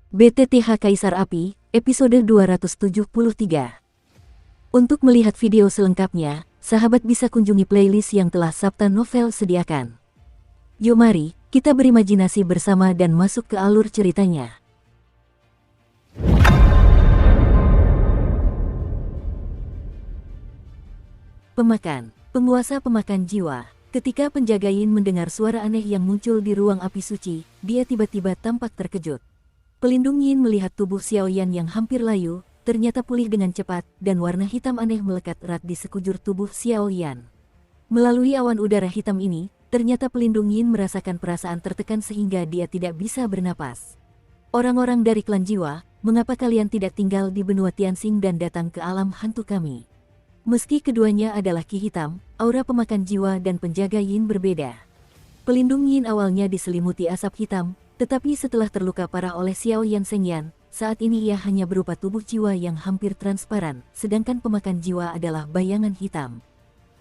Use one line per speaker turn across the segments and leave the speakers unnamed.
BTTH Kaisar Api, episode 273. Untuk melihat video selengkapnya, sahabat bisa kunjungi playlist yang telah Sabta Novel sediakan. Yuk mari, kita berimajinasi bersama dan masuk ke alur ceritanya. Pemakan, penguasa pemakan jiwa. Ketika penjaga Yin mendengar suara aneh yang muncul di ruang api suci, dia tiba-tiba tampak terkejut. Pelindung Yin melihat tubuh Xiaoyan yang hampir layu, ternyata pulih dengan cepat, dan warna hitam aneh melekat erat di sekujur tubuh Xiaoyan. Melalui awan udara hitam ini, ternyata pelindung Yin merasakan perasaan tertekan sehingga dia tidak bisa bernapas. Orang-orang dari klan jiwa, mengapa kalian tidak tinggal di benua Tianxing dan datang ke alam hantu kami? Meski keduanya adalah Ki Hitam, aura pemakan jiwa dan penjaga Yin berbeda. Pelindung Yin awalnya diselimuti asap hitam, tetapi setelah terluka parah oleh Xiaoyan Shengyan, saat ini ia hanya berupa tubuh jiwa yang hampir transparan, sedangkan pemakan jiwa adalah bayangan hitam.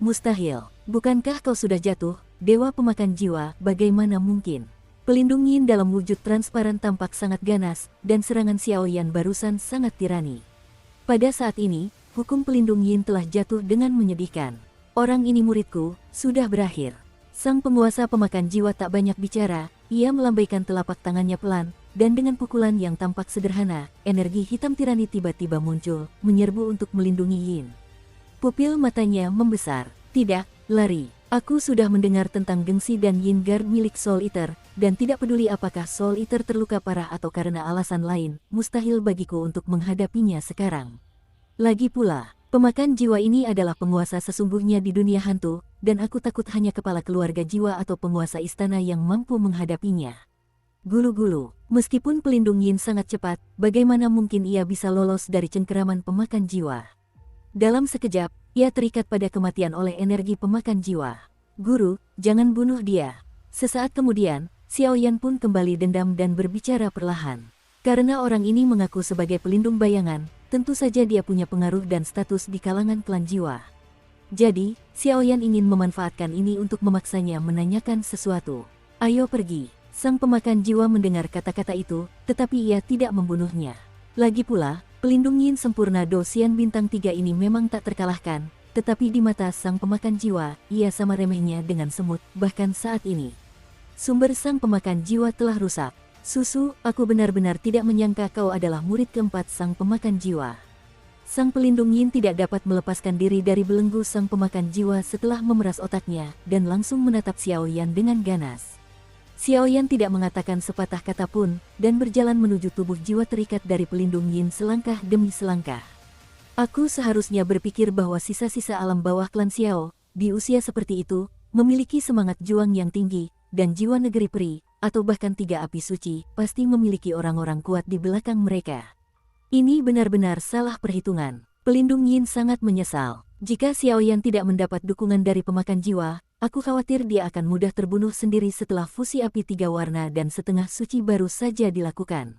Mustahil, bukankah kau sudah jatuh, dewa pemakan jiwa, bagaimana mungkin? Pelindung Yin dalam wujud transparan tampak sangat ganas, dan serangan Xiaoyan barusan sangat tirani. Pada saat ini, hukum pelindung Yin telah jatuh dengan menyedihkan. Orang ini muridku, sudah berakhir. Sang penguasa pemakan jiwa tak banyak bicara, ia melambaikan telapak tangannya pelan, dan dengan pukulan yang tampak sederhana, energi hitam tirani tiba-tiba muncul, menyerbu untuk melindungi Yin. Pupil matanya membesar. Tidak, lari. Aku sudah mendengar tentang gengsi dan Yin Guard milik Soul Eater, dan tidak peduli apakah Soul Eater terluka parah atau karena alasan lain, mustahil bagiku untuk menghadapinya sekarang. Lagi pula, pemakan jiwa ini adalah penguasa sesungguhnya di dunia hantu, dan aku takut hanya kepala keluarga jiwa atau penguasa istana yang mampu menghadapinya. Gulu-gulu, meskipun pelindung Yin sangat cepat, bagaimana mungkin ia bisa lolos dari cengkeraman pemakan jiwa? Dalam sekejap, ia terikat pada kematian oleh energi pemakan jiwa. Guru, jangan bunuh dia. Sesaat kemudian, Xiaoyan pun kembali dendam dan berbicara perlahan. Karena orang ini mengaku sebagai pelindung bayangan, tentu saja dia punya pengaruh dan status di kalangan klan jiwa. Jadi, Xiaoyan ingin memanfaatkan ini untuk memaksanya menanyakan sesuatu. Ayo pergi. Sang pemakan jiwa mendengar kata-kata itu, tetapi ia tidak membunuhnya. Lagi pula, pelindung Yin sempurna Dosian bintang 3 ini memang tak terkalahkan, tetapi di mata sang pemakan jiwa, ia sama remehnya dengan semut, bahkan saat ini. Sumber sang pemakan jiwa telah rusak. Susu, aku benar-benar tidak menyangka kau adalah murid keempat sang pemakan jiwa. Sang pelindung Yin tidak dapat melepaskan diri dari belenggu sang pemakan jiwa setelah memeras otaknya, dan langsung menatap Xiaoyan dengan ganas. Xiaoyan tidak mengatakan sepatah kata pun, dan berjalan menuju tubuh jiwa terikat dari pelindung Yin selangkah demi selangkah. Aku seharusnya berpikir bahwa sisa-sisa alam bawah klan Xiao, di usia seperti itu, memiliki semangat juang yang tinggi, dan jiwa negeri peri, atau bahkan 3 api suci, pasti memiliki orang-orang kuat di belakang mereka. Ini benar-benar salah perhitungan. Pelindung Yin sangat menyesal. Jika Xiaoyan tidak mendapat dukungan dari pemakan jiwa, aku khawatir dia akan mudah terbunuh sendiri setelah fusi api 3 warna dan setengah suci baru saja dilakukan.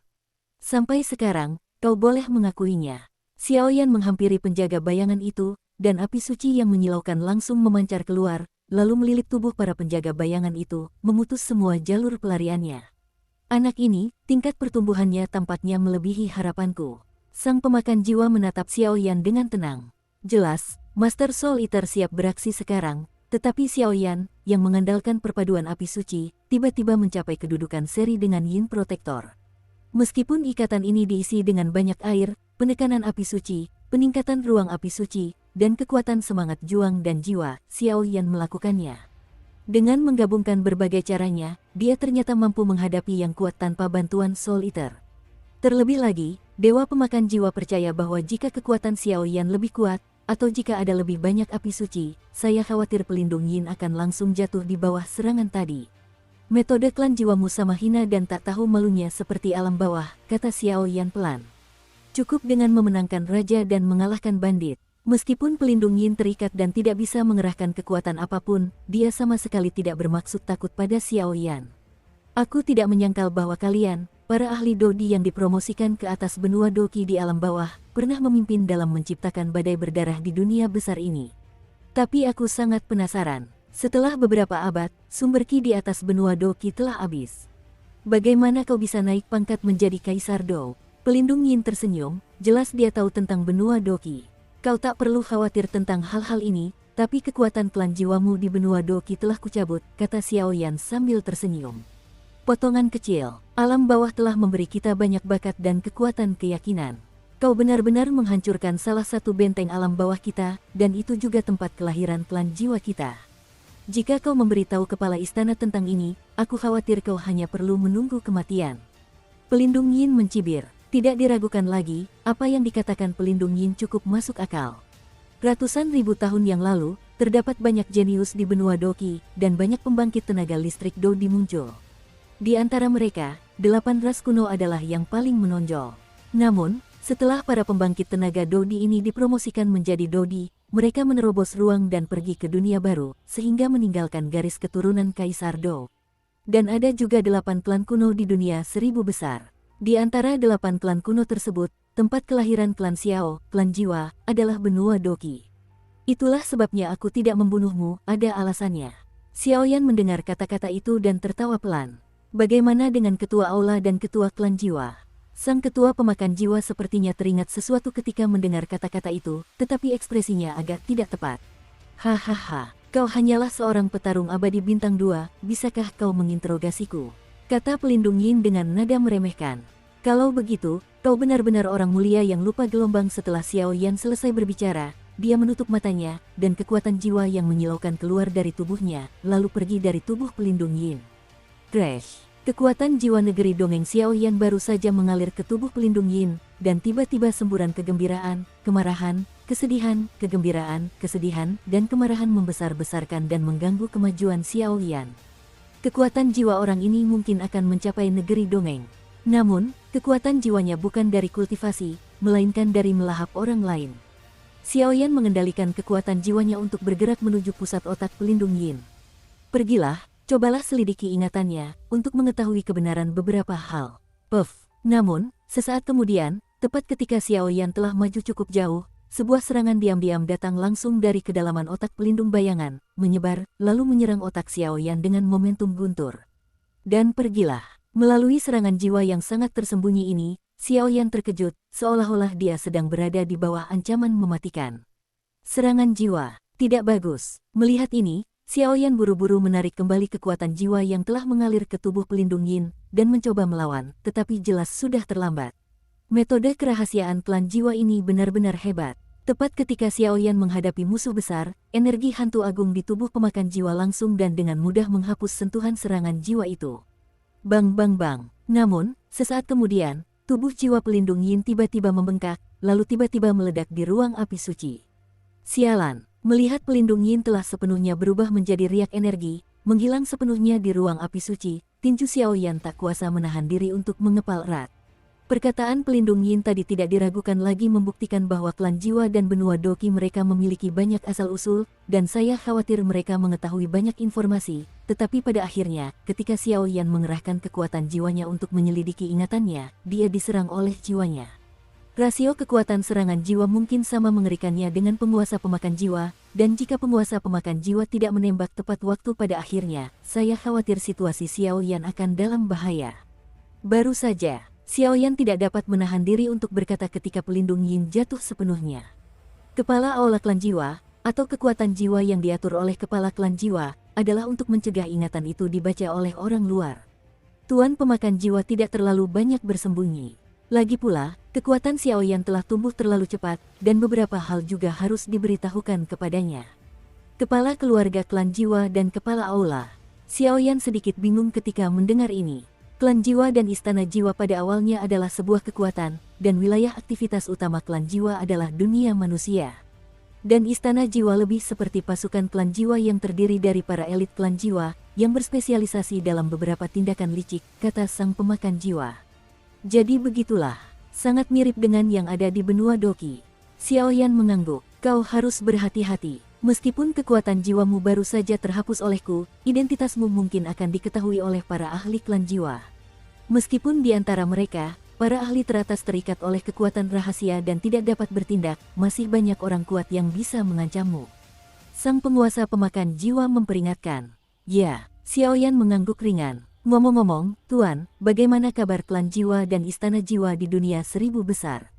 Sampai sekarang, kau boleh mengakuinya. Xiaoyan menghampiri penjaga bayangan itu, dan api suci yang menyilaukan langsung memancar keluar, lalu melilit tubuh para penjaga bayangan itu, memutus semua jalur pelariannya. Anak ini, tingkat pertumbuhannya tampaknya melebihi harapanku. Sang pemakan jiwa menatap Xiaoyan dengan tenang. Jelas, Master Soul Eater siap beraksi sekarang, tetapi Xiaoyan, yang mengandalkan perpaduan api suci, tiba-tiba mencapai kedudukan seri dengan Yin Protector. Meskipun ikatan ini diisi dengan banyak air, penekanan api suci, peningkatan ruang api suci, dan kekuatan semangat juang dan jiwa, Xiaoyan melakukannya. Dengan menggabungkan berbagai caranya, dia ternyata mampu menghadapi yang kuat tanpa bantuan Soul Eater. Terlebih lagi, Dewa Pemakan Jiwa percaya bahwa jika kekuatan Xiaoyan lebih kuat, atau jika ada lebih banyak api suci, saya khawatir pelindung Yin akan langsung jatuh di bawah serangan tadi. Metode klan jiwamu sama hina dan tak tahu malunya seperti alam bawah, kata Xiaoyan pelan. Cukup dengan memenangkan raja dan mengalahkan bandit. Meskipun pelindung Yin terikat dan tidak bisa mengerahkan kekuatan apapun, dia sama sekali tidak bermaksud takut pada Xiaoyan. Aku tidak menyangkal bahwa kalian, para ahli Dodi yang dipromosikan ke atas benua Doki di alam bawah, pernah memimpin dalam menciptakan badai berdarah di dunia besar ini. Tapi aku sangat penasaran, setelah beberapa abad, sumber ki di atas benua Doki telah habis. Bagaimana kau bisa naik pangkat menjadi Kaisar Dou? Pelindung Yin tersenyum, jelas dia tahu tentang benua Doqi. Kau tak perlu khawatir tentang hal-hal ini, tapi kekuatan klan jiwamu di benua Doqi telah kucabut, kata Xiao Yan sambil tersenyum. Potongan kecil, alam bawah telah memberi kita banyak bakat dan kekuatan keyakinan. Kau benar-benar menghancurkan salah satu benteng alam bawah kita, dan itu juga tempat kelahiran klan jiwa kita. Jika kau memberitahu kepala istana tentang ini, aku khawatir kau hanya perlu menunggu kematian. Pelindung Yin mencibir. Tidak diragukan lagi, apa yang dikatakan pelindung Yin cukup masuk akal. Ratusan ribu tahun yang lalu, terdapat banyak jenius di benua Doqi, dan banyak pembangkit tenaga listrik Dodi muncul. Di antara mereka, 8 ras kuno adalah yang paling menonjol. Namun, setelah para pembangkit tenaga Dodi ini dipromosikan menjadi Dodi, mereka menerobos ruang dan pergi ke dunia baru, sehingga meninggalkan garis keturunan Kaisar Dou. Dan ada juga 8 klan kuno di dunia 1000 besar. Di antara 8 klan kuno tersebut, tempat kelahiran klan Xiao, klan jiwa, adalah benua Doqi. Itulah sebabnya aku tidak membunuhmu, ada alasannya. Xiao Yan mendengar kata-kata itu dan tertawa pelan. Bagaimana dengan ketua aula dan ketua klan jiwa? Sang ketua pemakan jiwa sepertinya teringat sesuatu ketika mendengar kata-kata itu, tetapi ekspresinya agak tidak tepat. Hahaha, kau hanyalah seorang petarung abadi bintang 2, bisakah kau menginterogasiku? Kata pelindung Yin dengan nada meremehkan. Kalau begitu, kau benar-benar orang mulia yang lupa gelombang. Setelah Xiao Yan selesai berbicara, dia menutup matanya, dan kekuatan jiwa yang menyilaukan keluar dari tubuhnya, lalu pergi dari tubuh pelindung Yin. Crash! Kekuatan jiwa negeri dongeng Xiao Yan baru saja mengalir ke tubuh pelindung Yin, dan tiba-tiba semburan kegembiraan, kemarahan, kesedihan, kegembiraan, kesedihan, dan kemarahan membesar-besarkan dan mengganggu kemajuan Xiao Yan. Kekuatan jiwa orang ini mungkin akan mencapai negeri dongeng. Namun, kekuatan jiwanya bukan dari kultivasi, melainkan dari melahap orang lain. Xiao Yan mengendalikan kekuatan jiwanya untuk bergerak menuju pusat otak pelindung Yin. Pergilah, cobalah selidiki ingatannya, untuk mengetahui kebenaran beberapa hal. Puff. Namun, sesaat kemudian, tepat ketika Xiao Yan telah maju cukup jauh, sebuah serangan diam-diam datang langsung dari kedalaman otak pelindung bayangan, menyebar, lalu menyerang otak Xiao Yan dengan momentum guntur. Dan pergilah. Melalui serangan jiwa yang sangat tersembunyi ini, Xiao Yan terkejut, seolah-olah dia sedang berada di bawah ancaman mematikan. Serangan jiwa. Tidak bagus. Melihat ini, Xiao Yan buru-buru menarik kembali kekuatan jiwa yang telah mengalir ke tubuh pelindung Yin, dan mencoba melawan, tetapi jelas sudah terlambat. Metode kerahasiaan klan jiwa ini benar-benar hebat. Tepat ketika Xiao Yan menghadapi musuh besar, energi hantu agung di tubuh pemakan jiwa langsung dan dengan mudah menghapus sentuhan serangan jiwa itu. Bang bang bang. Namun, sesaat kemudian, tubuh jiwa pelindung Yin tiba-tiba membengkak, lalu tiba-tiba meledak di ruang api suci. Sialan, melihat pelindung Yin telah sepenuhnya berubah menjadi riak energi, menghilang sepenuhnya di ruang api suci, tinju Xiao Yan tak kuasa menahan diri untuk mengepal erat. Perkataan pelindung Yin tadi tidak diragukan lagi membuktikan bahwa klan jiwa dan benua Doqi mereka memiliki banyak asal-usul, dan saya khawatir mereka mengetahui banyak informasi, tetapi pada akhirnya, ketika Xiao Yan mengerahkan kekuatan jiwanya untuk menyelidiki ingatannya, dia diserang oleh jiwanya. Rasio kekuatan serangan jiwa mungkin sama mengerikannya dengan penguasa pemakan jiwa, dan jika penguasa pemakan jiwa tidak menembak tepat waktu pada akhirnya, saya khawatir situasi Xiao Yan akan dalam bahaya. Baru saja, Xiao Yan tidak dapat menahan diri untuk berkata ketika pelindung Yin jatuh sepenuhnya. Kepala aula klan jiwa, atau kekuatan jiwa yang diatur oleh kepala klan jiwa, adalah untuk mencegah ingatan itu dibaca oleh orang luar. Tuan pemakan jiwa tidak terlalu banyak bersembunyi. Lagi pula, kekuatan Xiao Yan telah tumbuh terlalu cepat, dan beberapa hal juga harus diberitahukan kepadanya. Kepala keluarga klan jiwa dan kepala aula. Xiao Yan sedikit bingung ketika mendengar ini. Klan jiwa dan istana jiwa pada awalnya adalah sebuah kekuatan, dan wilayah aktivitas utama klan jiwa adalah dunia manusia. Dan istana jiwa lebih seperti pasukan klan jiwa yang terdiri dari para elit klan jiwa, yang berspesialisasi dalam beberapa tindakan licik, kata sang pemakan jiwa. Jadi begitulah, sangat mirip dengan yang ada di benua Doqi. Xiao Yan mengangguk, kau harus berhati-hati. Meskipun kekuatan jiwamu baru saja terhapus olehku, identitasmu mungkin akan diketahui oleh para ahli klan jiwa. Meskipun di antara mereka, para ahli teratas terikat oleh kekuatan rahasia dan tidak dapat bertindak, masih banyak orang kuat yang bisa mengancammu. Sang penguasa pemakan jiwa memperingatkan. Ya, Xiao Yan mengangguk ringan. Ngomong-ngomong, Tuan, bagaimana kabar klan jiwa dan istana jiwa di dunia 1000 besar?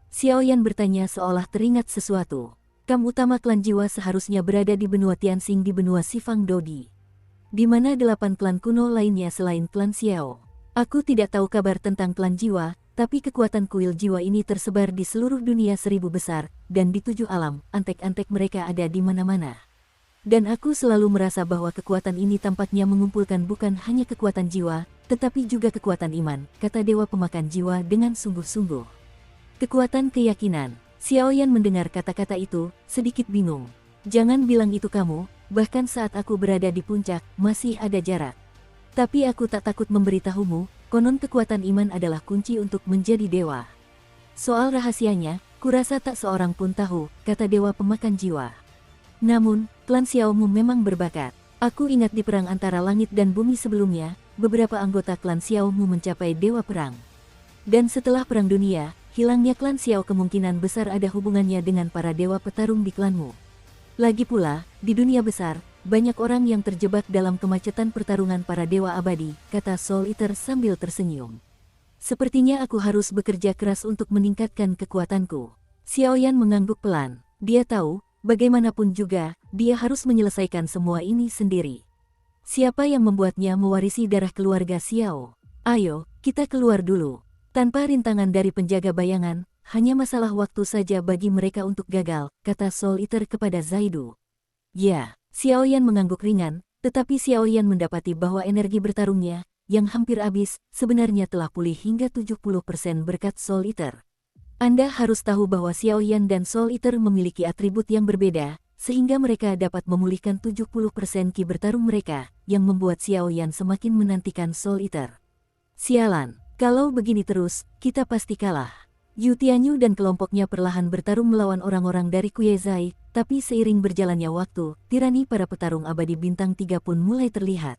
Xiaoyan bertanya seolah teringat sesuatu. Kam utama klan jiwa seharusnya berada di benua Tianxing di benua Sifang Dodi. Di mana 8 klan kuno lainnya selain klan Xiao? Aku tidak tahu kabar tentang klan jiwa, tapi kekuatan kuil jiwa ini tersebar di seluruh dunia 1000 besar, dan di 7 alam, antek-antek mereka ada di mana-mana. Dan aku selalu merasa bahwa kekuatan ini tampaknya mengumpulkan bukan hanya kekuatan jiwa, tetapi juga kekuatan iman, kata Dewa Pemakan Jiwa dengan sungguh-sungguh. Kekuatan keyakinan. Xiaoyan mendengar kata-kata itu, sedikit bingung. Jangan bilang itu kamu, bahkan saat aku berada di puncak, masih ada jarak. Tapi aku tak takut memberitahumu, konon kekuatan iman adalah kunci untuk menjadi dewa. Soal rahasianya, kurasa tak seorang pun tahu, kata Dewa Pemakan Jiwa. Namun, klan Xiaomu memang berbakat. Aku ingat di perang antara langit dan bumi sebelumnya, beberapa anggota klan Xiaomu mencapai dewa perang. Dan setelah perang dunia, hilangnya klan Xiao kemungkinan besar ada hubungannya dengan para dewa petarung di klanmu. Lagi pula, di dunia besar, banyak orang yang terjebak dalam kemacetan pertarungan para dewa abadi, kata Soul Eater sambil tersenyum. Sepertinya aku harus bekerja keras untuk meningkatkan kekuatanku. Xiaoyan mengangguk pelan. Dia tahu, bagaimanapun juga, dia harus menyelesaikan semua ini sendiri. Siapa yang membuatnya mewarisi darah keluarga Xiao? Ayo, kita keluar dulu. Tanpa rintangan dari penjaga bayangan, hanya masalah waktu saja bagi mereka untuk gagal, kata Soul Eater kepada Zaidu. Ya, Xiaoyan mengangguk ringan, tetapi Xiaoyan mendapati bahwa energi bertarungnya, yang hampir habis, sebenarnya telah pulih hingga 70% berkat Soul Eater. Anda harus tahu bahwa Xiaoyan dan Soul Eater memiliki atribut yang berbeda, sehingga mereka dapat memulihkan 70% ki bertarung mereka, yang membuat Xiaoyan semakin menantikan Soul Eater. Sialan, kalau begini terus, kita pasti kalah. Yu Tianyu dan kelompoknya perlahan bertarung melawan orang-orang dari Kuezai, tapi seiring berjalannya waktu, tirani para petarung abadi bintang 3 pun mulai terlihat.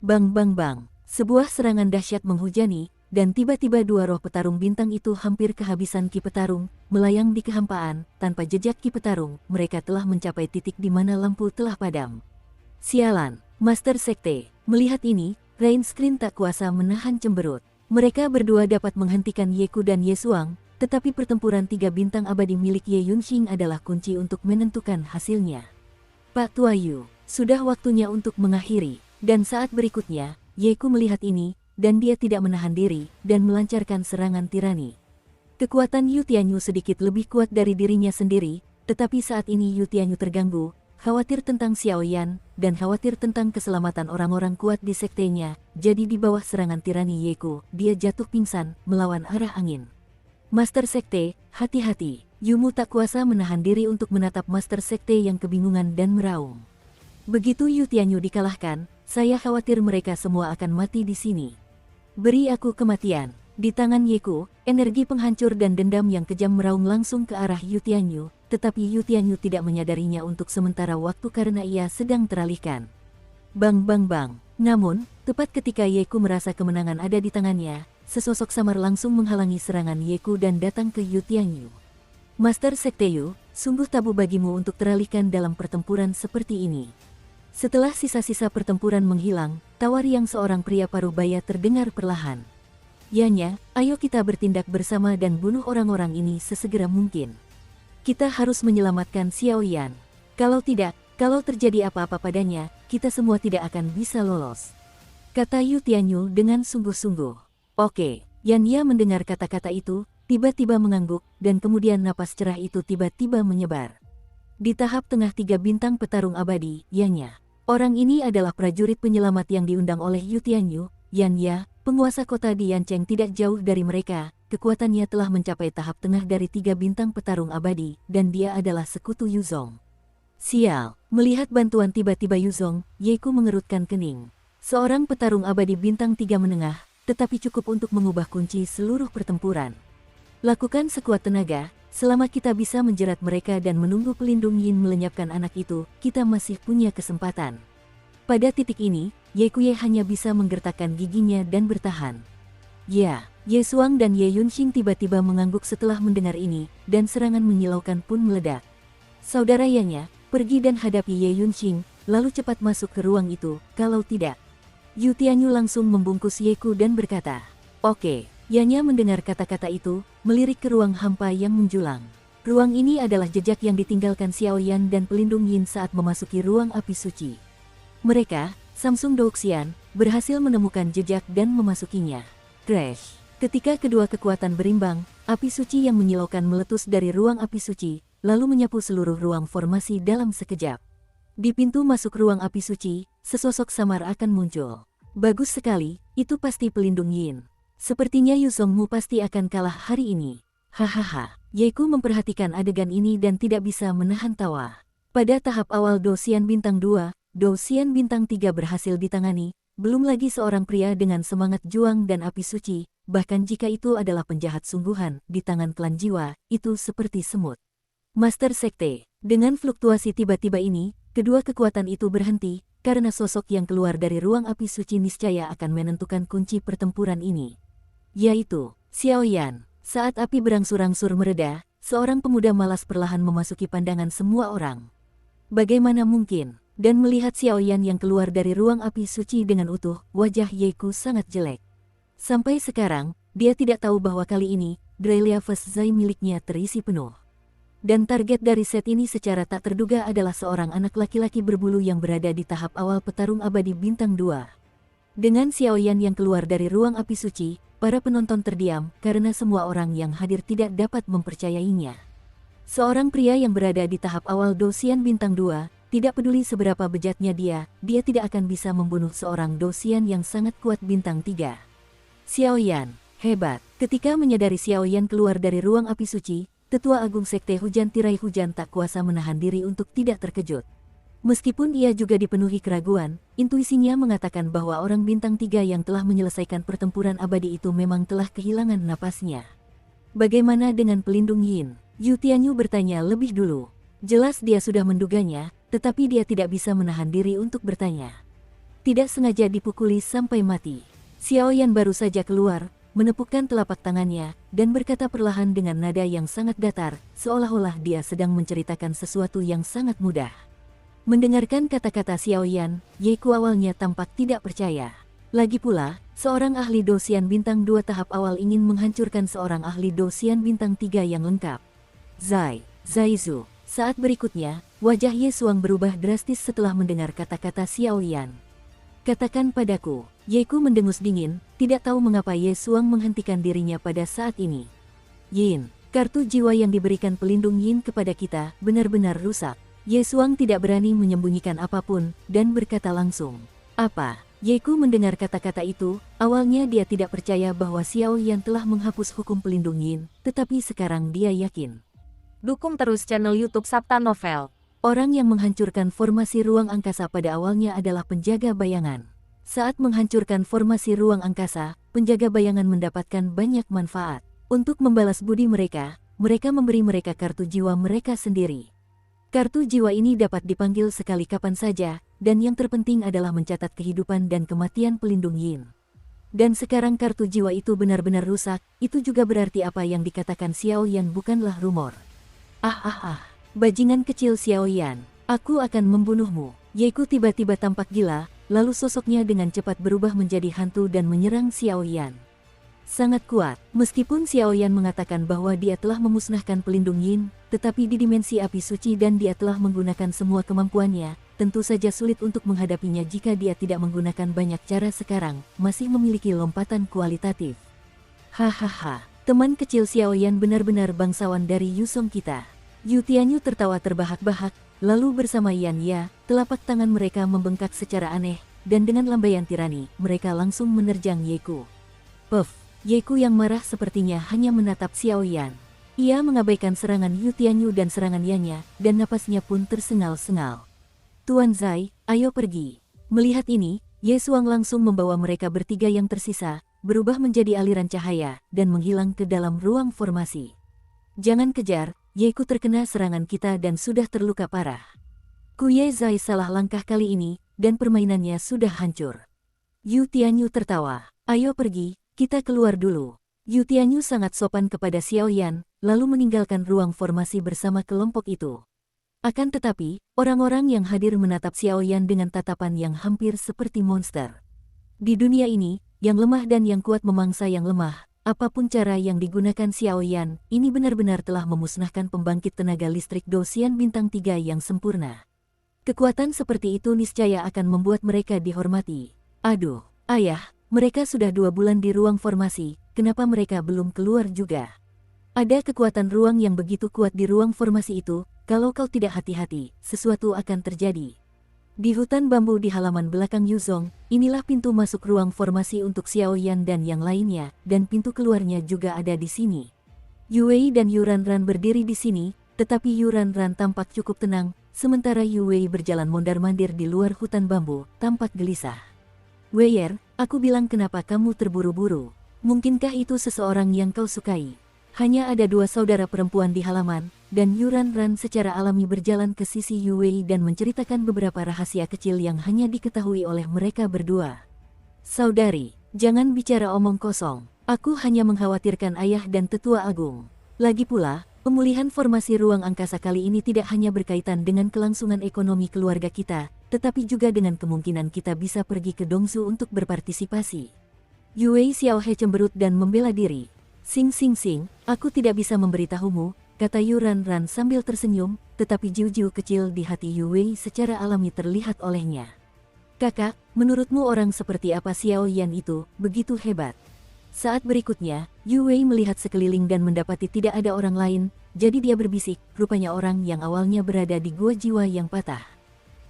Bang bang bang, sebuah serangan dahsyat menghujani, dan tiba-tiba dua roh petarung bintang itu hampir kehabisan ki petarung, melayang di kehampaan, tanpa jejak ki petarung, mereka telah mencapai titik di mana lampu telah padam. Sialan, Master Sekte, melihat ini, Rain Screen tak kuasa menahan cemberut. Mereka berdua dapat menghentikan Yeku dan Yesuang, tetapi pertempuran 3 bintang abadi milik Ye Yunxing adalah kunci untuk menentukan hasilnya. Pak Tuayu, sudah waktunya untuk mengakhiri, dan saat berikutnya, Yeku melihat ini, dan dia tidak menahan diri, dan melancarkan serangan tirani. Kekuatan Yu Tianyu sedikit lebih kuat dari dirinya sendiri, tetapi saat ini Yu Tianyu terganggu, khawatir tentang Xiaoyan, dan khawatir tentang keselamatan orang-orang kuat di sektenya, jadi di bawah serangan tirani Yeku, dia jatuh pingsan, melawan arah angin. Master Sekte, hati-hati, Yumu tak kuasa menahan diri untuk menatap Master Sekte yang kebingungan dan meraung. Begitu Yu Tianyu dikalahkan, saya khawatir mereka semua akan mati di sini. Beri aku kematian. Di tangan Yeku, energi penghancur dan dendam yang kejam meraung langsung ke arah Yu Tianyu, tetapi Yu Tianyu tidak menyadarinya untuk sementara waktu karena ia sedang teralihkan. Bang bang bang. Namun, tepat ketika Yeku merasa kemenangan ada di tangannya, sesosok samar langsung menghalangi serangan Yeku dan datang ke Yu Tianyu. Master Sekte Yu, sungguh tabu bagimu untuk teralihkan dalam pertempuran seperti ini. Setelah sisa-sisa pertempuran menghilang, tawar yang seorang pria parubaya terdengar perlahan. Yanya, ayo kita bertindak bersama dan bunuh orang-orang ini sesegera mungkin. Kita harus menyelamatkan Xiaoyan. Kalau tidak, kalau terjadi apa-apa padanya, kita semua tidak akan bisa lolos. Kata Yu Tianyu dengan sungguh-sungguh. Oke, Yanya mendengar kata-kata itu, tiba-tiba mengangguk, dan kemudian napas cerah itu tiba-tiba menyebar. Di tahap tengah 3 bintang petarung abadi, Yanya. Orang ini adalah prajurit penyelamat yang diundang oleh Yu Tianyu, Yanya, penguasa kota di Yancheng tidak jauh dari mereka, kekuatannya telah mencapai tahap tengah dari 3 bintang petarung abadi, dan dia adalah sekutu Yuzong. Sial, melihat bantuan tiba-tiba Yuzong, Yeku mengerutkan kening. Seorang petarung abadi bintang 3 menengah, tetapi cukup untuk mengubah kunci seluruh pertempuran. Lakukan sekuat tenaga, selama kita bisa menjerat mereka dan menunggu pelindung Yin melenyapkan anak itu, kita masih punya kesempatan. Pada titik ini, Yekuye hanya bisa menggertakkan giginya dan bertahan. Ya, Ye Suang dan Ye Yunxing tiba-tiba mengangguk setelah mendengar ini, dan serangan menyilaukan pun meledak. Saudara Yanya, pergi dan hadapi Ye Yunxing, lalu cepat masuk ke ruang itu, kalau tidak. Yu Tianyu langsung membungkus Yeku dan berkata, "Oke." Yanya mendengar kata-kata itu, melirik ke ruang hampa yang menjulang. Ruang ini adalah jejak yang ditinggalkan Xiaoyan dan pelindung Yin saat memasuki ruang api suci. Mereka, Samsung Douxian, berhasil menemukan jejak dan memasukinya. Crash! Ketika kedua kekuatan berimbang, api suci yang menyilaukan meletus dari ruang api suci, lalu menyapu seluruh ruang formasi dalam sekejap. Di pintu masuk ruang api suci, sesosok samar akan muncul. Bagus sekali, itu pasti pelindung Yin. Sepertinya Yu Zongmu pasti akan kalah hari ini. Hahaha. Yeku memperhatikan adegan ini dan tidak bisa menahan tawa. Pada tahap awal Douxian Bintang 2, Douxian Bintang 3 berhasil ditangani, belum lagi seorang pria dengan semangat juang dan api suci, bahkan jika itu adalah penjahat sungguhan di tangan klan jiwa, itu seperti semut. Master Sekte, dengan fluktuasi tiba-tiba ini, kedua kekuatan itu berhenti, karena sosok yang keluar dari ruang api suci niscaya akan menentukan kunci pertempuran ini. Yaitu, Xiaoyan. Saat api berangsur-angsur mereda, seorang pemuda malas perlahan memasuki pandangan semua orang. Bagaimana mungkin? Dan melihat Xiaoyan yang keluar dari ruang api suci dengan utuh, wajah Yeku sangat jelek. Sampai sekarang, dia tidak tahu bahwa kali ini, Drailia First Zai miliknya terisi penuh. Dan target dari set ini secara tak terduga adalah seorang anak laki-laki berbulu yang berada di tahap awal petarung abadi bintang 2. Dengan Xiaoyan yang keluar dari ruang api suci, para penonton terdiam karena semua orang yang hadir tidak dapat mempercayainya. Seorang pria yang berada di tahap awal Douxian bintang 2, tidak peduli seberapa bejatnya dia tidak akan bisa membunuh seorang Douxian yang sangat kuat bintang 3. Xiaoyan, hebat. Ketika menyadari Xiaoyan keluar dari ruang api suci, Tetua Agung Sekte Hujan Tirai Hujan tak kuasa menahan diri untuk tidak terkejut. Meskipun ia juga dipenuhi keraguan, intuisinya mengatakan bahwa orang bintang 3 yang telah menyelesaikan pertempuran abadi itu memang telah kehilangan napasnya. Bagaimana dengan pelindung Yin? Yu Tianyu bertanya lebih dulu. Jelas dia sudah menduganya, tetapi dia tidak bisa menahan diri untuk bertanya. Tidak sengaja dipukuli sampai mati. Xiaoyan baru saja keluar, menepukkan telapak tangannya, dan berkata perlahan dengan nada yang sangat datar, seolah-olah dia sedang menceritakan sesuatu yang sangat mudah. Mendengarkan kata-kata Xiaoyan, Yeku awalnya tampak tidak percaya. Lagi pula, seorang ahli Douxian bintang 2 tahap awal ingin menghancurkan seorang ahli Douxian bintang 3 yang lengkap. Zaizu. Saat berikutnya, wajah Ye Xuang berubah drastis setelah mendengar kata-kata Xiaoyan. Katakan padaku. Yeku mendengus dingin, tidak tahu mengapa Ye Xuang menghentikan dirinya pada saat ini. Yin, kartu jiwa yang diberikan pelindung Yin kepada kita benar-benar rusak. Ye Xuang tidak berani menyembunyikan apapun, dan berkata langsung. Apa? Yeku mendengar kata-kata itu, awalnya dia tidak percaya bahwa Xiaoyan telah menghapus hukum pelindung Yin, tetapi sekarang dia yakin.
Dukung terus channel YouTube Sabta Novel.
Orang yang menghancurkan formasi ruang angkasa pada awalnya adalah penjaga bayangan. Saat menghancurkan formasi ruang angkasa, penjaga bayangan mendapatkan banyak manfaat. Untuk membalas budi mereka, mereka memberi mereka kartu jiwa mereka sendiri. Kartu jiwa ini dapat dipanggil sekali kapan saja, dan yang terpenting adalah mencatat kehidupan dan kematian pelindung Yin. Dan sekarang kartu jiwa itu benar-benar rusak, itu juga berarti apa yang dikatakan Xiaoyan bukanlah rumor. Bajingan kecil Xiaoyan, aku akan membunuhmu. Yeku tiba-tiba tampak gila, lalu sosoknya dengan cepat berubah menjadi hantu dan menyerang Xiaoyan. Sangat kuat, meskipun Xiaoyan mengatakan bahwa dia telah memusnahkan pelindung Yin, tetapi di dimensi api suci dan dia telah menggunakan semua kemampuannya, tentu saja sulit untuk menghadapinya jika dia tidak menggunakan banyak cara sekarang, masih memiliki lompatan kualitatif. Hahaha. Teman kecil Xiaoyan benar-benar bangsawan dari Yusong kita. Yu Tianyu tertawa terbahak-bahak, lalu bersama Yan Ya, telapak tangan mereka membengkak secara aneh, dan dengan lambaian tirani, mereka langsung menerjang Yeku. Puff, Yeku yang marah sepertinya hanya menatap Xiaoyan. Ia mengabaikan serangan Yu Tianyu dan serangan Yan Ya, dan napasnya pun tersengal-sengal. Tuan Zai, ayo pergi. Melihat ini, Ye Xuang langsung membawa mereka bertiga yang tersisa, berubah menjadi aliran cahaya, dan menghilang ke dalam ruang formasi. Jangan kejar, Yeku terkena serangan kita dan sudah terluka parah. Kuye Zai salah langkah kali ini, dan permainannya sudah hancur. Yu Tianyu tertawa. Ayo pergi, kita keluar dulu. Yu Tianyu sangat sopan kepada Xiaoyan, lalu meninggalkan ruang formasi bersama kelompok itu. Akan tetapi, orang-orang yang hadir menatap Xiaoyan dengan tatapan yang hampir seperti monster. Di dunia ini, yang lemah dan yang kuat memangsa yang lemah. Apapun cara yang digunakan Xiao Yan, ini benar-benar telah memusnahkan pembangkit tenaga listrik Dosian Bintang 3 yang sempurna. Kekuatan seperti itu niscaya akan membuat mereka dihormati. Aduh, ayah, mereka sudah 2 bulan di ruang formasi, kenapa mereka belum keluar juga? Ada kekuatan ruang yang begitu kuat di ruang formasi itu, kalau kau tidak hati-hati, sesuatu akan terjadi. Di hutan bambu di halaman belakang Yuzong, inilah pintu masuk ruang formasi untuk Xiao Yan dan yang lainnya, dan pintu keluarnya juga ada di sini. Yue dan Yuranran berdiri di sini, tetapi Yuranran tampak cukup tenang, sementara Yue berjalan mondar-mandir di luar hutan bambu, tampak gelisah. Weier, aku bilang kenapa kamu terburu-buru? Mungkinkah itu seseorang yang kau sukai? Hanya ada 2 saudara perempuan di halaman, dan Yuranran secara alami berjalan ke sisi Yue dan menceritakan beberapa rahasia kecil yang hanya diketahui oleh mereka berdua. Saudari, jangan bicara omong kosong. Aku hanya mengkhawatirkan ayah dan tetua agung. Lagi pula, pemulihan formasi ruang angkasa kali ini tidak hanya berkaitan dengan kelangsungan ekonomi keluarga kita, tetapi juga dengan kemungkinan kita bisa pergi ke Dongsu untuk berpartisipasi. Yue Xiaohe cemberut dan membela diri. Sing, aku tidak bisa memberitahumu, kata Yuranran sambil tersenyum, tetapi jiu-jiu kecil di hati Yue secara alami terlihat olehnya. Kakak, menurutmu orang seperti apa Xiao Yan itu, begitu hebat? Saat berikutnya, Yue melihat sekeliling dan mendapati tidak ada orang lain, jadi dia berbisik, rupanya orang yang awalnya berada di gua jiwa yang patah.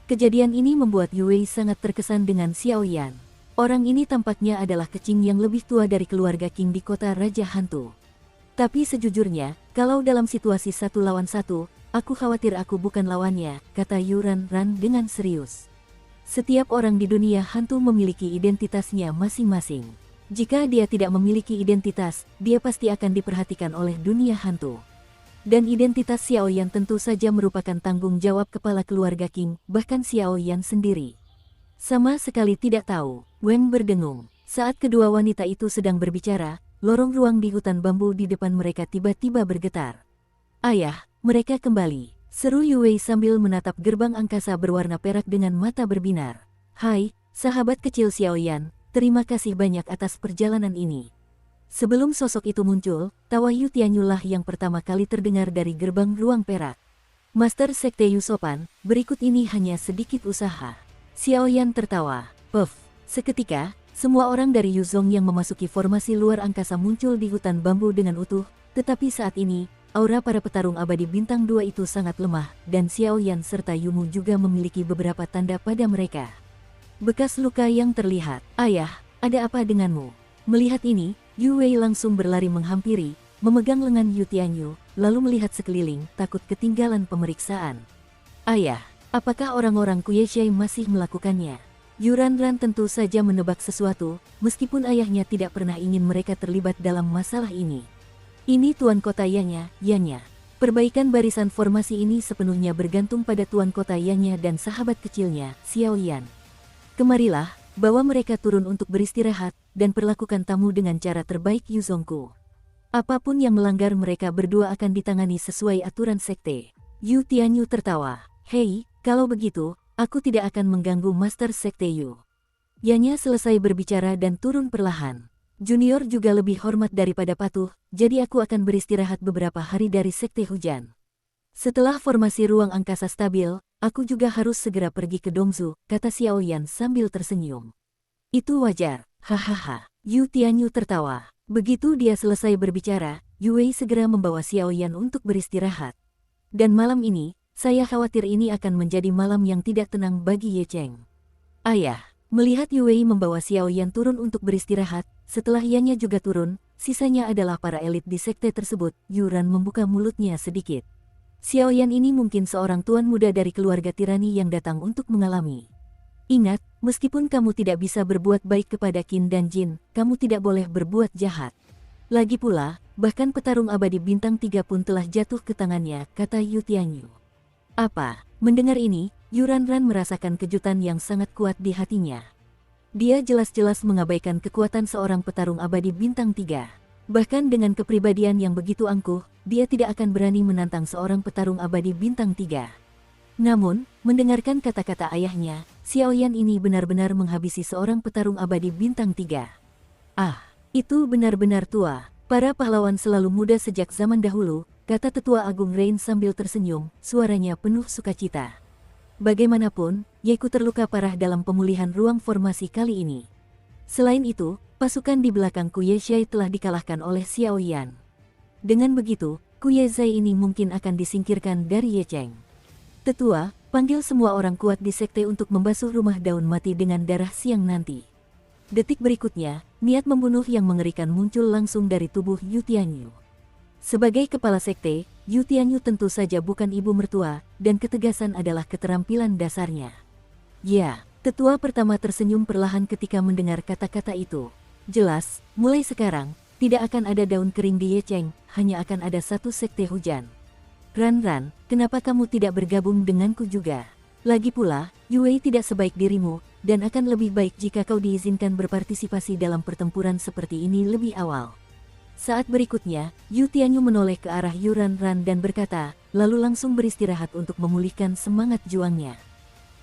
Kejadian ini membuat Yue sangat terkesan dengan Xiao Yan. Orang ini tampaknya adalah kecing yang lebih tua dari keluarga King di kota Raja Hantu. Tapi sejujurnya, kalau dalam situasi 1 lawan 1, aku khawatir aku bukan lawannya, kata Yuranran dengan serius. Setiap orang di dunia hantu memiliki identitasnya masing-masing. Jika dia tidak memiliki identitas, dia pasti akan diperhatikan oleh dunia hantu. Dan identitas Xiao Yan tentu saja merupakan tanggung jawab kepala keluarga King, bahkan Xiao Yan sendiri. Sama sekali tidak tahu, Wang berdengung. Saat kedua wanita itu sedang berbicara, lorong ruang di hutan bambu di depan mereka tiba-tiba bergetar. Ayah, mereka kembali, seru Yue sambil menatap gerbang angkasa berwarna perak dengan mata berbinar. Hai, sahabat kecil Xiao Yan, terima kasih banyak atas perjalanan ini. Sebelum sosok itu muncul, tawa Yu Tianyulah yang pertama kali terdengar dari gerbang ruang perak. Master Sekte Yusopan, berikut ini hanya sedikit usaha. Xiao Yan tertawa. Puff. Seketika, semua orang dari Yuzong yang memasuki formasi luar angkasa muncul di hutan bambu dengan utuh, tetapi saat ini, aura para petarung abadi bintang 2 itu sangat lemah, dan Xiao Yan serta Yumu juga memiliki beberapa tanda pada mereka. Bekas luka yang terlihat. Ayah, ada apa denganmu? Melihat ini, Yue langsung berlari menghampiri, memegang lengan Yu Tianyu, lalu melihat sekeliling, takut ketinggalan pemeriksaan. Ayah, apakah orang-orang Kueishai masih melakukannya? Yuranran tentu saja menebak sesuatu, meskipun ayahnya tidak pernah ingin mereka terlibat dalam masalah ini. Ini Tuan Kota Yanya, Yanya. Perbaikan barisan formasi ini sepenuhnya bergantung pada Tuan Kota Yanya dan sahabat kecilnya, Xiao Yan. Kemarilah, bawa mereka turun untuk beristirahat, dan perlakukan tamu dengan cara terbaik Yuzongku. Apapun yang melanggar mereka berdua akan ditangani sesuai aturan sekte. Yu Tianyu tertawa. Hei, kalau begitu, aku tidak akan mengganggu Master Sekte Yu. Yanya selesai berbicara dan turun perlahan. Junior juga lebih hormat daripada patuh, jadi aku akan beristirahat beberapa hari dari Sekte Hujan. Setelah formasi ruang angkasa stabil, aku juga harus segera pergi ke Dongzu, kata Xiao Yan sambil tersenyum. Itu wajar, hahaha. Yu Tianyu tertawa. Begitu dia selesai berbicara, Yue segera membawa Xiao Yan untuk beristirahat. Dan malam ini, saya khawatir ini akan menjadi malam yang tidak tenang bagi Ye Cheng. Ayah, melihat Yue membawa Xiao Yan turun untuk beristirahat, setelah Yanya juga turun, sisanya adalah para elit di sekte tersebut. Yuran membuka mulutnya sedikit. Xiao Yan ini mungkin seorang tuan muda dari keluarga tirani yang datang untuk mengalami. Ingat, meskipun kamu tidak bisa berbuat baik kepada Qin dan Jin, kamu tidak boleh berbuat jahat. Lagi pula, bahkan petarung abadi bintang 3 pun telah jatuh ke tangannya, kata Yu Tianyu. Apa? Mendengar ini, Yuranran merasakan kejutan yang sangat kuat di hatinya. Dia jelas-jelas mengabaikan kekuatan seorang petarung abadi bintang 3. Bahkan dengan kepribadian yang begitu angkuh, dia tidak akan berani menantang seorang petarung abadi bintang 3. Namun, mendengarkan kata-kata ayahnya, Xiaoyan ini benar-benar menghabisi seorang petarung abadi bintang 3. Ah, itu benar-benar tua. Para pahlawan selalu muda sejak zaman dahulu, kata Tetua Agung Rain sambil tersenyum, suaranya penuh sukacita. Bagaimanapun, Yeku terluka parah dalam pemulihan ruang formasi kali ini. Selain itu, pasukan di belakang Kuyezhai telah dikalahkan oleh Xiaoyan. Dengan begitu, Kuyezhai ini mungkin akan disingkirkan dari Yecheng. Tetua, panggil semua orang kuat di sekte untuk membasuh rumah daun mati dengan darah siang nanti. Detik berikutnya, niat membunuh yang mengerikan muncul langsung dari tubuh Yu Tianyu. Sebagai kepala sekte, Yu Tianyu tentu saja bukan ibu mertua, dan ketegasan adalah keterampilan dasarnya. Ya, tetua pertama tersenyum perlahan ketika mendengar kata-kata itu. Jelas, mulai sekarang, tidak akan ada daun kering di Yecheng, hanya akan ada satu sekte hujan. Ran, kenapa kamu tidak bergabung denganku juga? Lagi pula, Yue tidak sebaik dirimu, dan akan lebih baik jika kau diizinkan berpartisipasi dalam pertempuran seperti ini lebih awal. Saat berikutnya, Yu Tianyu menoleh ke arah Yu Ran dan berkata, lalu langsung beristirahat untuk memulihkan semangat juangnya.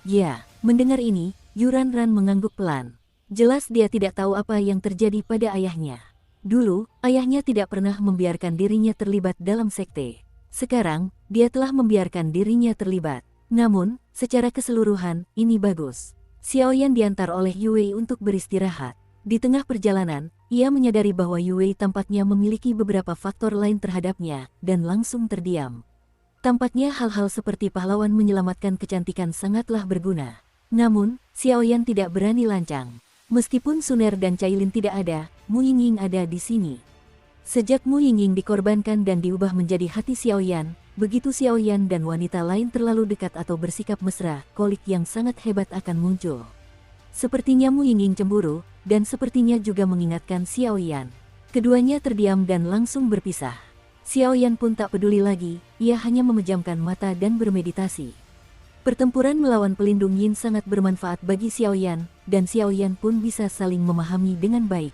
Ya, mendengar ini, Yu Ran mengangguk pelan. Jelas dia tidak tahu apa yang terjadi pada ayahnya. Dulu, ayahnya tidak pernah membiarkan dirinya terlibat dalam sekte. Sekarang, dia telah membiarkan dirinya terlibat. Namun, secara keseluruhan, ini bagus. Xiaoyan diantar oleh Yue untuk beristirahat. Di tengah perjalanan, ia menyadari bahwa Yue tampaknya memiliki beberapa faktor lain terhadapnya, dan langsung terdiam. Tampaknya hal-hal seperti pahlawan menyelamatkan kecantikan sangatlah berguna. Namun, Xiaoyan tidak berani lancang. Meskipun Suner dan Cailin tidak ada, Mu Yingying ada di sini. Sejak Mu Yingying dikorbankan dan diubah menjadi hati Xiaoyan, begitu Xiaoyan dan wanita lain terlalu dekat atau bersikap mesra, kolik yang sangat hebat akan muncul. Sepertinya Mu Yingying cemburu, dan sepertinya juga mengingatkan Xiaoyan. Keduanya terdiam dan langsung berpisah. Xiaoyan pun tak peduli lagi, ia hanya memejamkan mata dan bermeditasi. Pertempuran melawan pelindung Yin sangat bermanfaat bagi Xiaoyan, dan Xiaoyan pun bisa saling memahami dengan baik.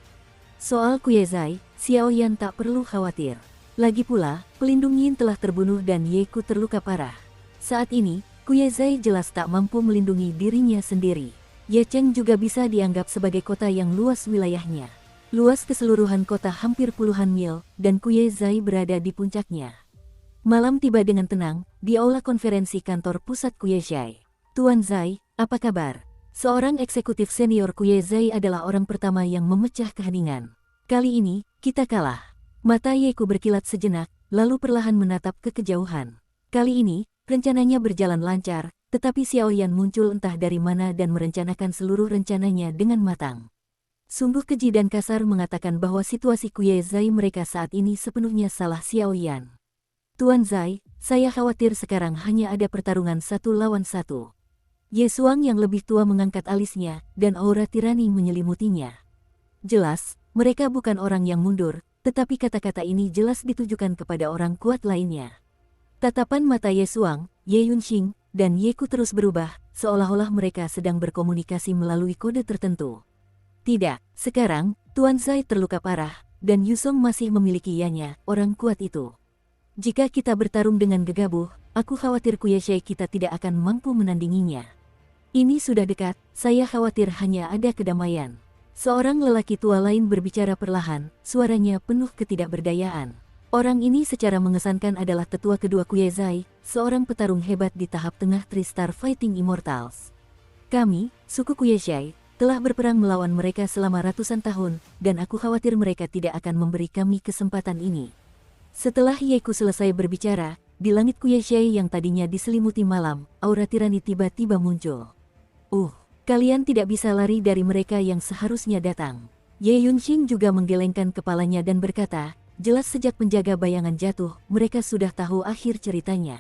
Soal Kuyezhai, Xiaoyan tak perlu khawatir. Lagi pula, pelindung Yin telah terbunuh dan Yeku terluka parah. Saat ini, Kuyezhai jelas tak mampu melindungi dirinya sendiri. Yecheng juga bisa dianggap sebagai kota yang luas wilayahnya. Luas keseluruhan kota hampir puluhan mil, dan Kuyezhai berada di puncaknya. Malam tiba dengan tenang, di aula konferensi kantor pusat Kuyezhai. Tuan Zai, apa kabar? Seorang eksekutif senior Kuyezhai adalah orang pertama yang memecah keheningan. Kali ini, kita kalah. Mata Yeku berkilat sejenak, lalu perlahan menatap ke kejauhan. Kali ini, rencananya berjalan lancar, tetapi Xiaoyan muncul entah dari mana dan merencanakan seluruh rencananya dengan matang. Sungguh keji dan kasar mengatakan bahwa situasi Kuyezhai mereka saat ini sepenuhnya salah Xiaoyan. Tuan Zai, saya khawatir sekarang hanya ada pertarungan 1 lawan 1. Ye Suang yang lebih tua mengangkat alisnya, dan aura tirani menyelimutinya. Jelas, mereka bukan orang yang mundur, tetapi kata-kata ini jelas ditujukan kepada orang kuat lainnya. Tatapan mata Ye Suang, Ye Yunxing, dan Yeku terus berubah, seolah-olah mereka sedang berkomunikasi melalui kode tertentu. Tidak, sekarang, Tuan Zai terluka parah, dan Yusong masih memiliki Yanya, orang kuat itu. Jika kita bertarung dengan gegabah, aku khawatir Kuyezhai kita tidak akan mampu menandinginya. Ini sudah dekat, saya khawatir hanya ada kedamaian. Seorang lelaki tua lain berbicara perlahan, suaranya penuh ketidakberdayaan. Orang ini secara mengesankan adalah tetua kedua Kuyezhai, seorang petarung hebat di tahap tengah Tristar Fighting Immortals. Kami, suku Kuyezhai, telah berperang melawan mereka selama ratusan tahun, dan aku khawatir mereka tidak akan memberi kami kesempatan ini. Setelah Yeku selesai berbicara, di langit Kuyezhai yang tadinya diselimuti malam, aura tirani tiba-tiba muncul. Kalian tidak bisa lari dari mereka yang seharusnya datang. Ye Yunxing juga menggelengkan kepalanya dan berkata, jelas sejak penjaga bayangan jatuh, mereka sudah tahu akhir ceritanya.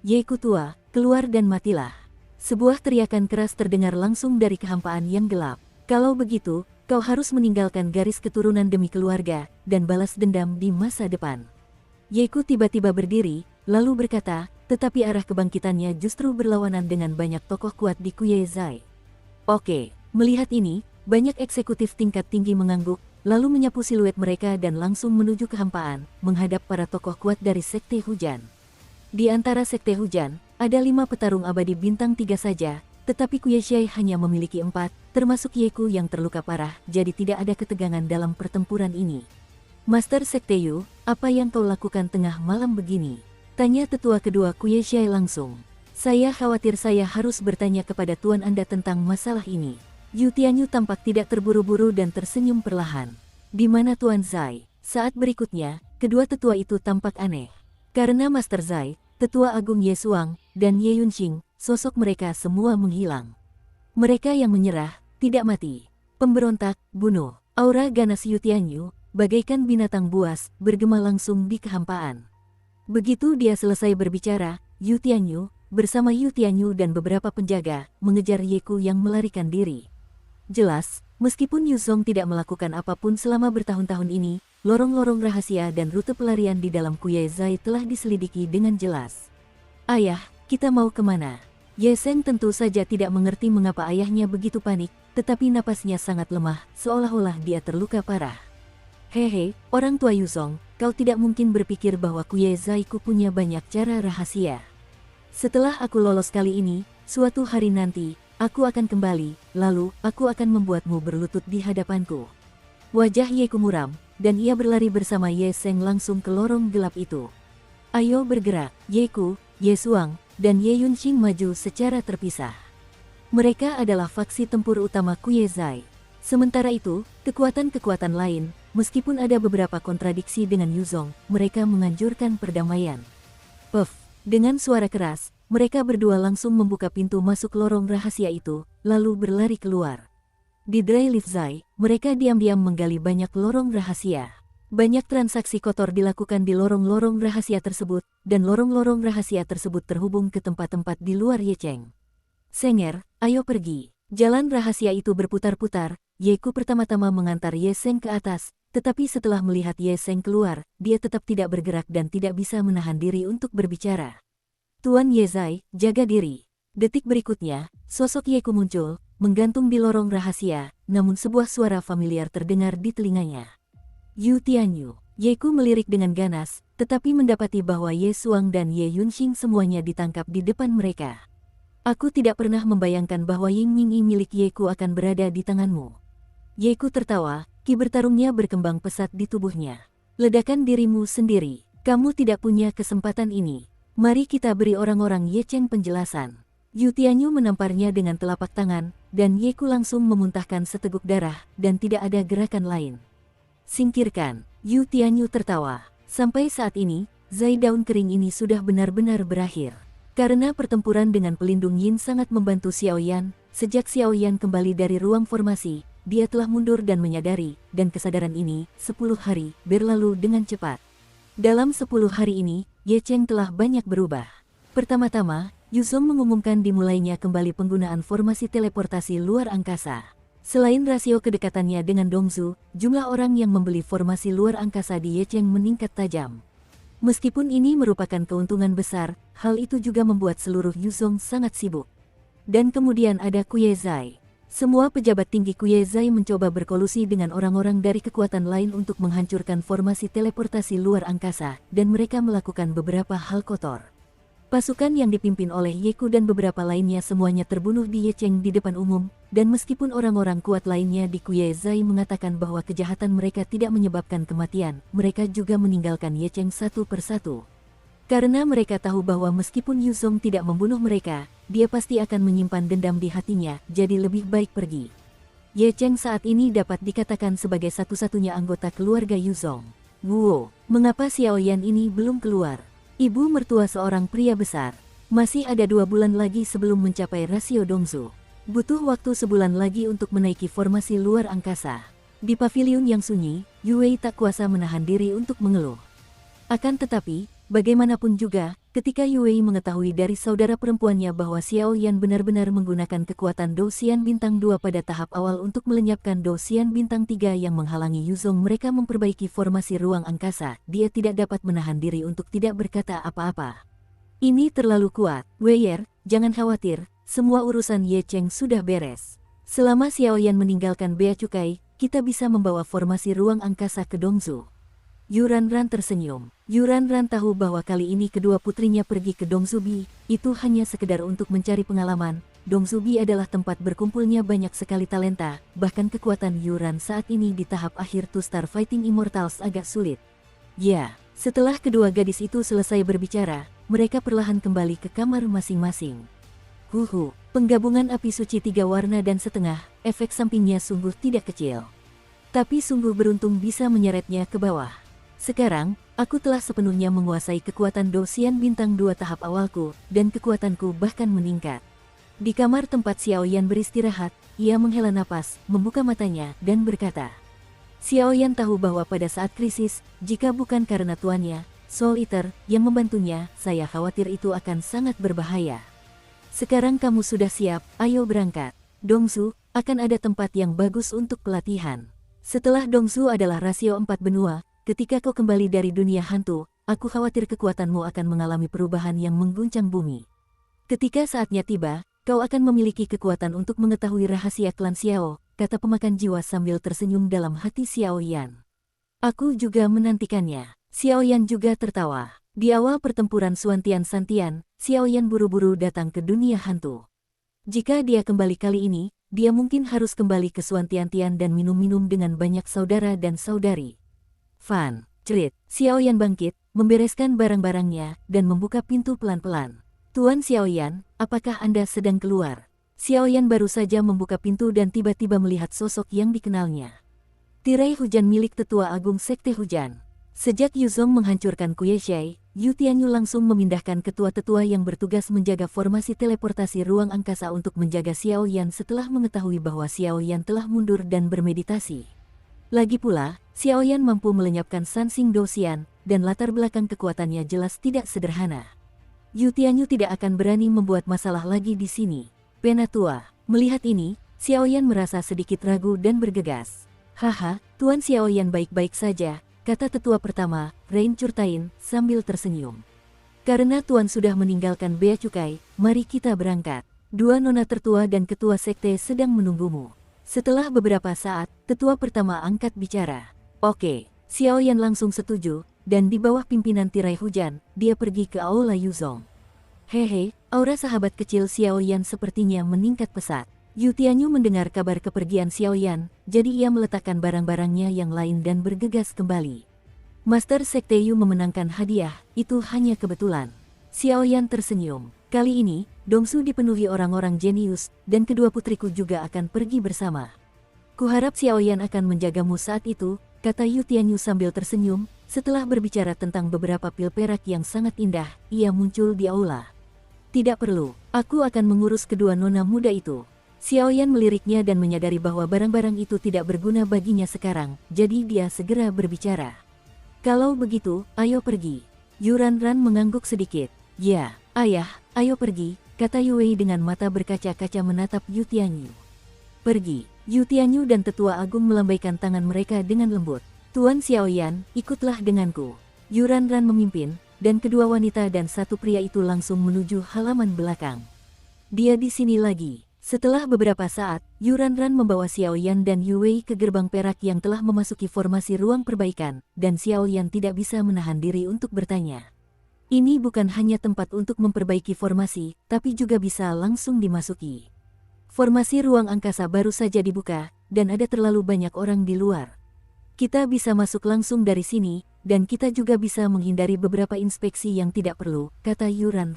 Yeku tua, keluar dan matilah. Sebuah teriakan keras terdengar langsung dari kehampaan yang gelap. Kalau begitu, kau harus meninggalkan garis keturunan demi keluarga, dan balas dendam di masa depan. Yeku tiba-tiba berdiri, lalu berkata, tetapi arah kebangkitannya justru berlawanan dengan banyak tokoh kuat di Kuyezhai. Oke, melihat ini, banyak eksekutif tingkat tinggi mengangguk, lalu menyapu siluet mereka dan langsung menuju kehampaan, menghadap para tokoh kuat dari Sekte Hujan. Di antara Sekte Hujan, ada 5 petarung abadi bintang 3 saja, tetapi Kueishai hanya memiliki 4, termasuk Yeku yang terluka parah, jadi tidak ada ketegangan dalam pertempuran ini. Master Sekte Yu, apa yang kau lakukan tengah malam begini? Tanya tetua kedua Kueishai langsung. Saya khawatir saya harus bertanya kepada tuan Anda tentang masalah ini. Yu Tianyu tampak tidak terburu-buru dan tersenyum perlahan. Di mana Tuan Zai? Saat berikutnya, kedua tetua itu tampak aneh. Karena Master Zai, Tetua Agung Ye Suang, dan Ye Yunxing, sosok mereka semua menghilang. Mereka yang menyerah, tidak mati. Pemberontak, bunuh. Aura ganas Yu Tianyu, bagaikan binatang buas, bergema langsung di kehampaan. Begitu dia selesai berbicara, Yu Tianyu, bersama Yu Tianyu dan beberapa penjaga, mengejar Yeku yang melarikan diri. Jelas, meskipun Yu Zong tidak melakukan apapun selama bertahun-tahun ini, lorong-lorong rahasia dan rute pelarian di dalam Kuei Zai telah diselidiki dengan jelas. Ayah, kita mau kemana? Ye Seng tentu saja tidak mengerti mengapa ayahnya begitu panik, tetapi napasnya sangat lemah, seolah-olah dia terluka parah. Hehe, orang tua Yu Zong, kau tidak mungkin berpikir bahwa Kuei Zai ku punya banyak cara rahasia. Setelah aku lolos kali ini, suatu hari nanti, aku akan kembali, lalu aku akan membuatmu berlutut di hadapanku. Wajah Yeku muram, dan ia berlari bersama Ye Seng langsung ke lorong gelap itu. Ayo bergerak, Yeku, Ye Suang, dan Ye Yunxing maju secara terpisah. Mereka adalah faksi tempur utama Kuei Zai. Sementara itu, kekuatan-kekuatan lain, meskipun ada beberapa kontradiksi dengan Yu Zong, mereka menganjurkan perdamaian. Puff, dengan suara keras, mereka berdua langsung membuka pintu masuk lorong rahasia itu, lalu berlari keluar. Di Dry Leaf Zai, mereka diam-diam menggali banyak lorong rahasia. Banyak transaksi kotor dilakukan di lorong-lorong rahasia tersebut, dan lorong-lorong rahasia tersebut terhubung ke tempat-tempat di luar Yecheng. Senger, ayo pergi. Jalan rahasia itu berputar-putar, Yeku pertama-tama mengantar Ye Seng ke atas, tetapi setelah melihat Ye Seng keluar, dia tetap tidak bergerak dan tidak bisa menahan diri untuk berbicara. Tuan Ye Zai, jaga diri. Detik berikutnya, sosok Yeku muncul, menggantung di lorong rahasia, namun sebuah suara familiar terdengar di telinganya. Yu Tianyu. Yeku melirik dengan ganas, tetapi mendapati bahwa Ye Suang dan Ye Yunxing semuanya ditangkap di depan mereka. Aku tidak pernah membayangkan bahwa Ying Mingyi milik Yeku akan berada di tanganmu. Yeku tertawa, ki bertarungnya berkembang pesat di tubuhnya. Ledakan dirimu sendiri, kamu tidak punya kesempatan ini. Mari kita beri orang-orang Yecheng penjelasan. Yu Tianyu menamparnya dengan telapak tangan, dan Yeku langsung memuntahkan seteguk darah, dan tidak ada gerakan lain. Singkirkan, Yu Tianyu tertawa. Sampai saat ini, Zai daun kering ini sudah benar-benar berakhir. Karena pertempuran dengan pelindung Yin sangat membantu Xiao Yan, sejak Xiao Yan kembali dari ruang formasi, dia telah mundur dan menyadari, dan kesadaran ini, 10 hari, berlalu dengan cepat. Dalam 10 hari ini, Ye Cheng telah banyak berubah. Pertama-tama, Yu Zong mengumumkan dimulainya kembali penggunaan formasi teleportasi luar angkasa. Selain rasio kedekatannya dengan Dongzu, jumlah orang yang membeli formasi luar angkasa di Ye Cheng meningkat tajam. Meskipun ini merupakan keuntungan besar, hal itu juga membuat seluruh Yu Zong sangat sibuk. Dan kemudian ada Kuei Zai. Semua pejabat tinggi Kuei Zai mencoba berkolusi dengan orang-orang dari kekuatan lain untuk menghancurkan formasi teleportasi luar angkasa, dan mereka melakukan beberapa hal kotor. Pasukan yang dipimpin oleh Yeku dan beberapa lainnya semuanya terbunuh di Yecheng di depan umum, dan meskipun orang-orang kuat lainnya di Kuei Zai mengatakan bahwa kejahatan mereka tidak menyebabkan kematian, mereka juga meninggalkan Yecheng satu persatu. Karena mereka tahu bahwa meskipun Yu Zong tidak membunuh mereka, dia pasti akan menyimpan dendam di hatinya, jadi lebih baik pergi. Ye Cheng saat ini dapat dikatakan sebagai satu-satunya anggota keluarga Yu Zong. Wow, mengapa Xiao Yan ini belum keluar? Ibu mertua seorang pria besar. Masih ada 2 bulan lagi sebelum mencapai rasio Dongzu. Butuh waktu sebulan lagi untuk menaiki formasi luar angkasa. Di pavilion yang sunyi, Yu Wei tak kuasa menahan diri untuk mengeluh. Akan tetapi, bagaimanapun juga, ketika Yu Wei mengetahui dari saudara perempuannya bahwa Xiao Yan benar-benar menggunakan kekuatan Douxian Bintang 2 pada tahap awal untuk melenyapkan Douxian Bintang 3 yang menghalangi Yu Zong mereka memperbaiki formasi ruang angkasa, dia tidak dapat menahan diri untuk tidak berkata apa-apa. Ini terlalu kuat, Weier, jangan khawatir, semua urusan Ye Cheng sudah beres. Selama Xiao Yan meninggalkan Bea Cukai, kita bisa membawa formasi ruang angkasa ke Dongzu. Yu Ranran tersenyum. Yuran tahu bahwa kali ini kedua putrinya pergi ke Dongsubi, itu hanya sekedar untuk mencari pengalaman. Dongsubi adalah tempat berkumpulnya banyak sekali talenta, bahkan kekuatan Yuran saat ini di tahap akhir Two Star Fighting Immortals agak sulit. Ya, setelah kedua gadis itu selesai berbicara, mereka perlahan kembali ke kamar masing-masing. Penggabungan api suci 3 warna dan setengah, efek sampingnya sungguh tidak kecil. Tapi sungguh beruntung bisa menyeretnya ke bawah. Sekarang, aku telah sepenuhnya menguasai kekuatan Dosian bintang 2 tahap awalku, dan kekuatanku bahkan meningkat. Di kamar tempat Xiao Yan beristirahat, ia menghela napas, membuka matanya, dan berkata. Xiao Yan tahu bahwa pada saat krisis, jika bukan karena tuannya, Soul Eater, yang membantunya, saya khawatir itu akan sangat berbahaya. Sekarang kamu sudah siap, ayo berangkat. Dongsu, akan ada tempat yang bagus untuk pelatihan. Setelah Dongsu adalah rasio 4 benua, ketika kau kembali dari dunia hantu, aku khawatir kekuatanmu akan mengalami perubahan yang mengguncang bumi. Ketika saatnya tiba, kau akan memiliki kekuatan untuk mengetahui rahasia klan Xiao, kata pemakan jiwa sambil tersenyum dalam hati Xiao Yan. Aku juga menantikannya. Xiao Yan juga tertawa. Di awal pertempuran Suantian Santian, Xiao Yan buru-buru datang ke dunia hantu. Jika dia kembali kali ini, dia mungkin harus kembali ke Suantian dan minum-minum dengan banyak saudara dan saudari. Fan, cerit, Xiao Yan bangkit, membereskan barang-barangnya, dan membuka pintu pelan-pelan. Tuan Xiao Yan, apakah Anda sedang keluar? Xiao Yan baru saja membuka pintu dan tiba-tiba melihat sosok yang dikenalnya. Tirai hujan milik Tetua Agung Sekte Hujan. Sejak Yuzong menghancurkan Kuyeshai, Yu Tianyu langsung memindahkan ketua-tetua yang bertugas menjaga formasi teleportasi ruang angkasa untuk menjaga Xiao Yan setelah mengetahui bahwa Xiao Yan telah mundur dan bermeditasi. Lagi pula, Xiao Yan mampu melenyapkan Sansing Dosian, dan latar belakang kekuatannya jelas tidak sederhana. Yu Tianyu tidak akan berani membuat masalah lagi di sini. Penatua, melihat ini, Xiao Yan merasa sedikit ragu dan bergegas. Haha, Tuan Xiao Yan baik-baik saja, kata tetua pertama, Rain Curtain, sambil tersenyum. Karena Tuan sudah meninggalkan Bea Cukai, mari kita berangkat. Dua nona tertua dan ketua sekte sedang menunggumu. Setelah beberapa saat, tetua pertama angkat bicara. Oke, Xiao Yan langsung setuju, dan di bawah pimpinan tirai hujan, dia pergi ke Aula Yuzong. Hehe, aura sahabat kecil Xiao Yan sepertinya meningkat pesat. Yu Tianyu mendengar kabar kepergian Xiao Yan, jadi ia meletakkan barang-barangnya yang lain dan bergegas kembali. Master Sekte Yu memenangkan hadiah, itu hanya kebetulan. Xiao Yan tersenyum. Kali ini, Dongsu dipenuhi orang-orang jenius, dan kedua putriku juga akan pergi bersama. Kuharap Xiao Yan akan menjagamu saat itu, kata Yu Tianyu sambil tersenyum. Setelah berbicara tentang beberapa pil perak yang sangat indah, ia muncul di aula. Tidak perlu, aku akan mengurus kedua nona muda itu. Xiao Yan meliriknya dan menyadari bahwa barang-barang itu tidak berguna baginya sekarang, jadi dia segera berbicara. Kalau begitu, ayo pergi. Yuran mengangguk sedikit. Ya, ayah, ayo pergi, kata Yue dengan mata berkaca-kaca menatap Yu Tianyu. Pergi. Yu Tianyu dan Tetua Agung melambaikan tangan mereka dengan lembut. Tuan Xiao Yan, ikutlah denganku. Yuran memimpin, dan kedua wanita dan satu pria itu langsung menuju halaman belakang. Dia di sini lagi. Setelah beberapa saat, Yuran membawa Xiao Yan dan Yue ke gerbang perak yang telah memasuki formasi ruang perbaikan, dan Xiao Yan tidak bisa menahan diri untuk bertanya. Ini bukan hanya tempat untuk memperbaiki formasi, tapi juga bisa langsung dimasuki. Formasi ruang angkasa baru saja dibuka, dan ada terlalu banyak orang di luar. Kita bisa masuk langsung dari sini, dan kita juga bisa menghindari beberapa inspeksi yang tidak perlu, kata Yuran.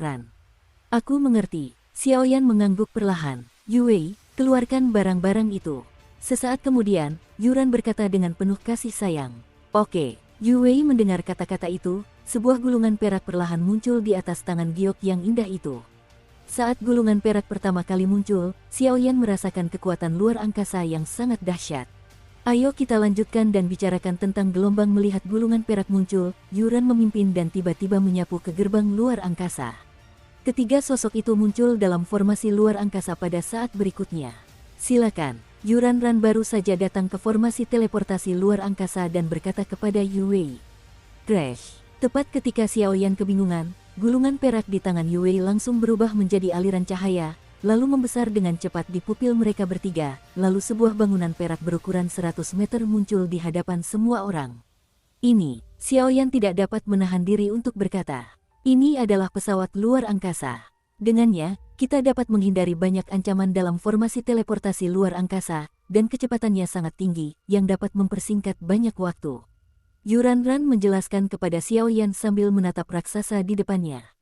Aku mengerti. Xiao Yan mengangguk perlahan. Yue, keluarkan barang-barang itu. Sesaat kemudian, Yuran berkata dengan penuh kasih sayang. Oke. Yue mendengar kata-kata itu, sebuah gulungan perak perlahan muncul di atas tangan giok yang indah itu. Saat gulungan perak pertama kali muncul, Xiao Yan merasakan kekuatan luar angkasa yang sangat dahsyat. Ayo kita lanjutkan dan bicarakan tentang gelombang. Melihat gulungan perak muncul, Yuran memimpin dan tiba-tiba menyapu ke gerbang luar angkasa. Ketiga sosok itu muncul dalam formasi luar angkasa pada saat berikutnya. Silakan. Yuran baru saja datang ke formasi teleportasi luar angkasa dan berkata kepada Yue. Crash. Tepat ketika Xiao Yan kebingungan, gulungan perak di tangan Yue langsung berubah menjadi aliran cahaya, lalu membesar dengan cepat di pupil mereka bertiga, lalu sebuah bangunan perak berukuran 100 meter muncul di hadapan semua orang. Ini, Xiaoyan tidak dapat menahan diri untuk berkata. Ini adalah pesawat luar angkasa. Dengannya, kita dapat menghindari banyak ancaman dalam formasi teleportasi luar angkasa, dan kecepatannya sangat tinggi, yang dapat mempersingkat banyak waktu. Yuranran menjelaskan kepada Xiaoyan sambil menatap raksasa di depannya.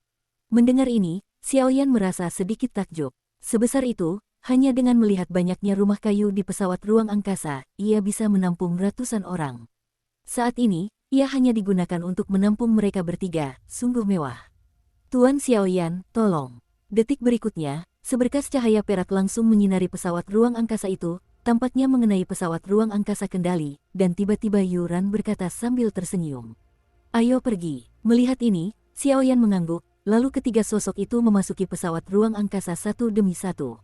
Mendengar ini, Xiaoyan merasa sedikit takjub. Sebesar itu, hanya dengan melihat banyaknya rumah kayu di pesawat ruang angkasa, ia bisa menampung ratusan orang. Saat ini, ia hanya digunakan untuk menampung mereka bertiga, sungguh mewah. Tuan Xiaoyan, tolong. Detik berikutnya, seberkas cahaya perak langsung menyinari pesawat ruang angkasa itu, tampaknya mengenai pesawat ruang angkasa kendali, dan tiba-tiba Yuran berkata sambil tersenyum. Ayo pergi. Melihat ini, Xiaoyan mengangguk, lalu ketiga sosok itu memasuki pesawat ruang angkasa satu demi satu.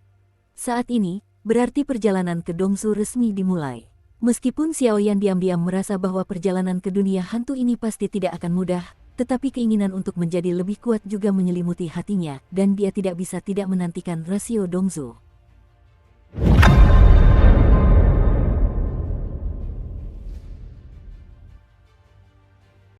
Saat ini, berarti perjalanan ke Dongsu resmi dimulai. Meskipun Xiaoyan diam-diam merasa bahwa perjalanan ke dunia hantu ini pasti tidak akan mudah, tetapi keinginan untuk menjadi lebih kuat juga menyelimuti hatinya, dan dia tidak bisa tidak menantikan rasio Dongsu.